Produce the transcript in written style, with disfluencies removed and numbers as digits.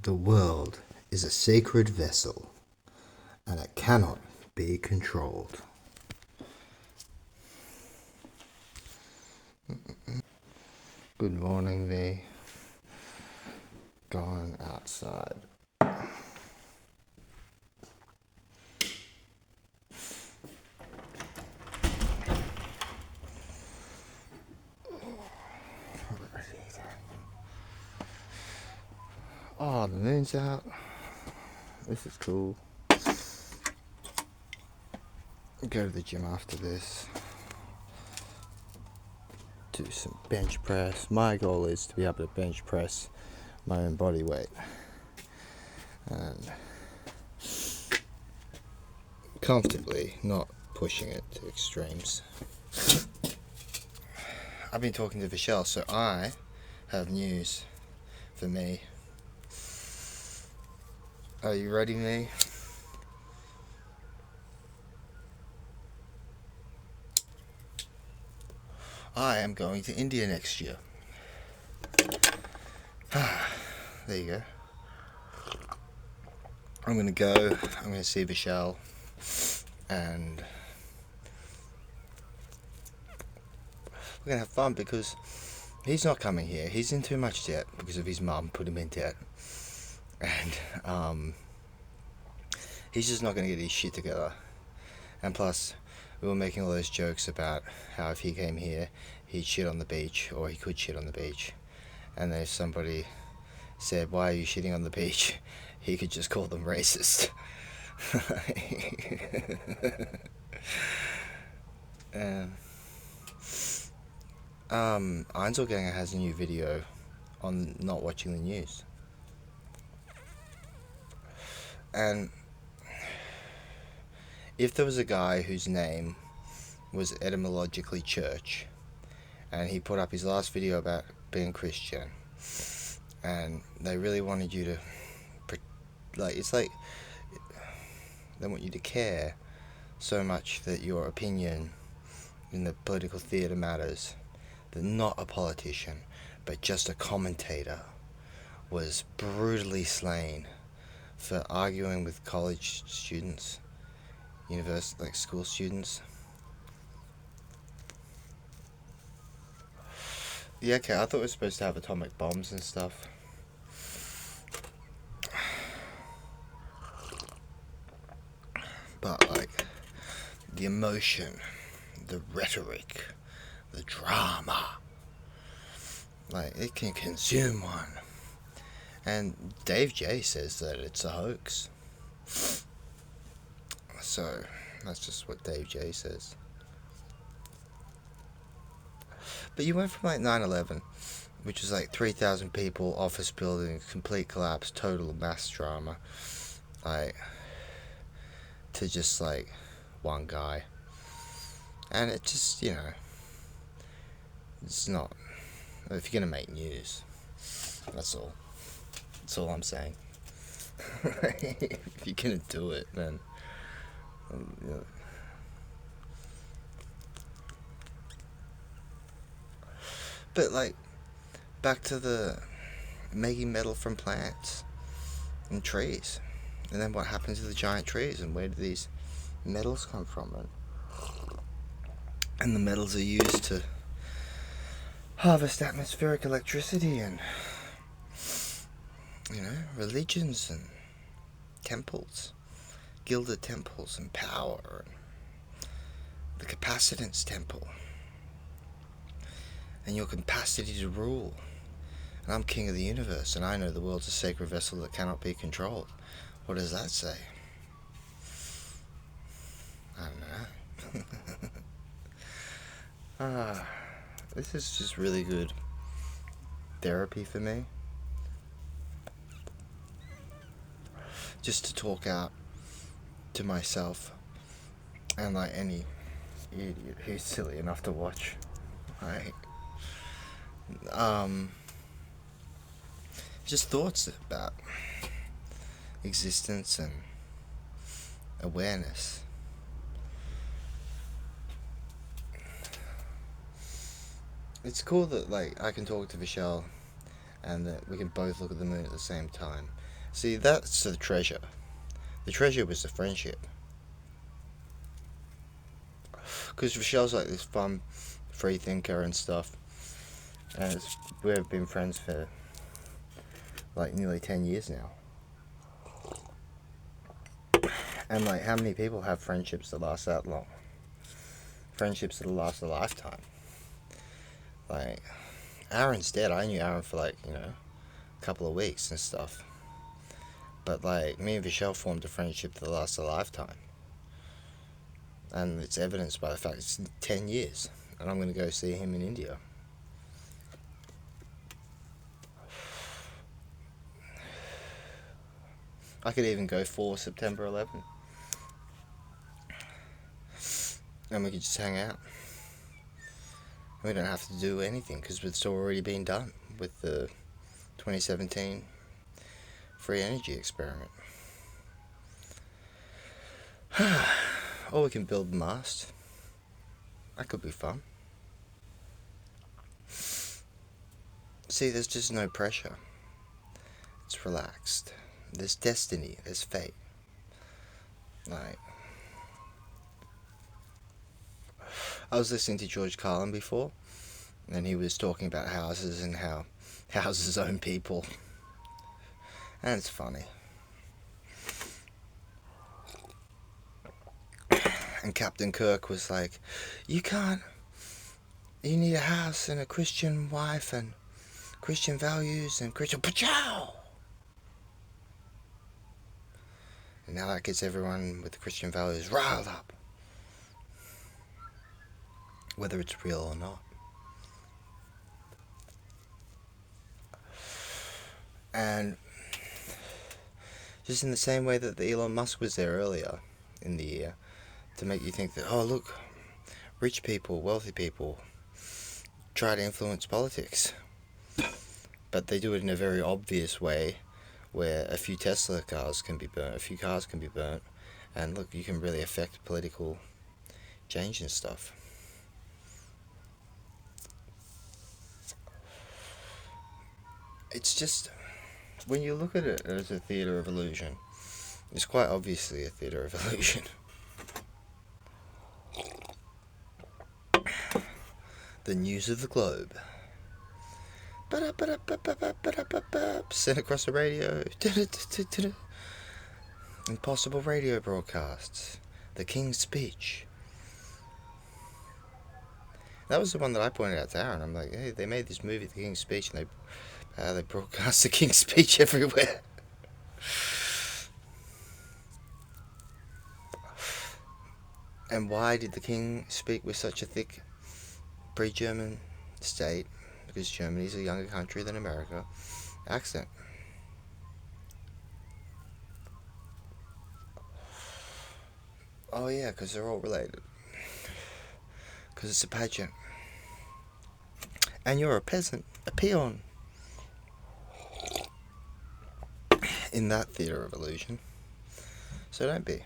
The world is a sacred vessel, and it cannot be controlled. Good morning, me. Going outside. Oh, the moon's out. This is cool. Go to the gym after this. Do some bench press. My goal is to be able to bench press my own body weight. And comfortably, not pushing it to extremes. I've been talking to Vishal, so I have news for me. Are you ready, me? I am going to India next year. There you go. I'm going to go, I'm going to see Vishal, and we're going to have fun because he's not coming here. He's in too much debt because of his mum put him in debt. And he's just not going to get his shit together. And plus, we were making all those jokes about how if he came here, he'd shit on the beach, or he could shit on the beach. And then if somebody said, "Why are you shitting on the beach?" he could just call them racist. Einzelganger has a new video on not watching the news. And if there was a guy whose name was etymologically church, and he put up his last video about being Christian, and they really wanted you to, it's like they want you to care so much that your opinion in the political theatre matters, that not a politician but just a commentator was brutally slain for arguing with college students, school students. Yeah, okay, I thought we were supposed to have atomic bombs and stuff. But, the emotion, the rhetoric, the drama, it can consume one. And Dave J says that it's a hoax. So, that's just what Dave J says. But you went from 9/11, which was 3,000 people, office building, complete collapse, total mass drama, to just one guy. And it just, it's not, if you're gonna make news, that's all I'm saying. If you're gonna do it, then but back to the making metal from plants and trees, and then what happens to the giant trees, and where do these metals come from? And the metals are used to harvest atmospheric electricity and religions and temples, gilded temples, and power, and the capacitance temple, and your capacity to rule. And I'm king of the universe, and I know the world's a sacred vessel that cannot be controlled. What does that say? I don't know. This is just really good therapy for me. Just to talk out to myself and any idiot who's silly enough to watch. Just thoughts about existence and awareness. It's cool that I can talk to Vishal and that we can both look at the moon at the same time. See, that's the treasure. The treasure was the friendship. Because Rochelle's like this fun, free thinker and stuff. And we've been friends for like nearly 10 years now. And like, how many people have friendships that last that long? Friendships that last a lifetime. Like, Aaron's dead. I knew Aaron for like, a couple of weeks and stuff. But like, me and Rochelle formed a friendship that lasts a lifetime. And it's evidenced by the fact it's 10 years. And I'm going to go see him in India. I could even go for September 11th. And we could just hang out. We don't have to do anything because it's already been done with the 2017 free energy experiment. Or we can build a mast. That could be fun. See, there's just no pressure. It's relaxed. There's destiny. There's fate. Like, I was listening to George Carlin before, and he was talking about houses and how houses own people. And it's funny. And Captain Kirk was like, you need a house and a Christian wife and Christian values and Christian pachow. And now that gets everyone with the Christian values riled up. Whether it's real or not. And just in the same way that the Elon Musk was there earlier in the year, to make you think that, oh look, rich people, wealthy people try to influence politics. But they do it in a very obvious way, where a few Tesla cars can be burnt, a few cars can be burnt, and look, you can really affect political change and stuff. It's just, when you look at it as a theatre of illusion, it's quite obviously a theatre of illusion. The news of the globe. Sent across the radio. Impossible radio broadcasts. The King's Speech. That was the one that I pointed out to Aaron. I'm like, hey, they made this movie, The King's Speech, and they broadcast The King's Speech everywhere. And why did the King speak with such a thick pre-German state, because Germany's a younger country than America, accent? Oh yeah, because they're all related. Because it's a pageant. And you're a peasant, a peon. In that theatre of illusion. So don't be.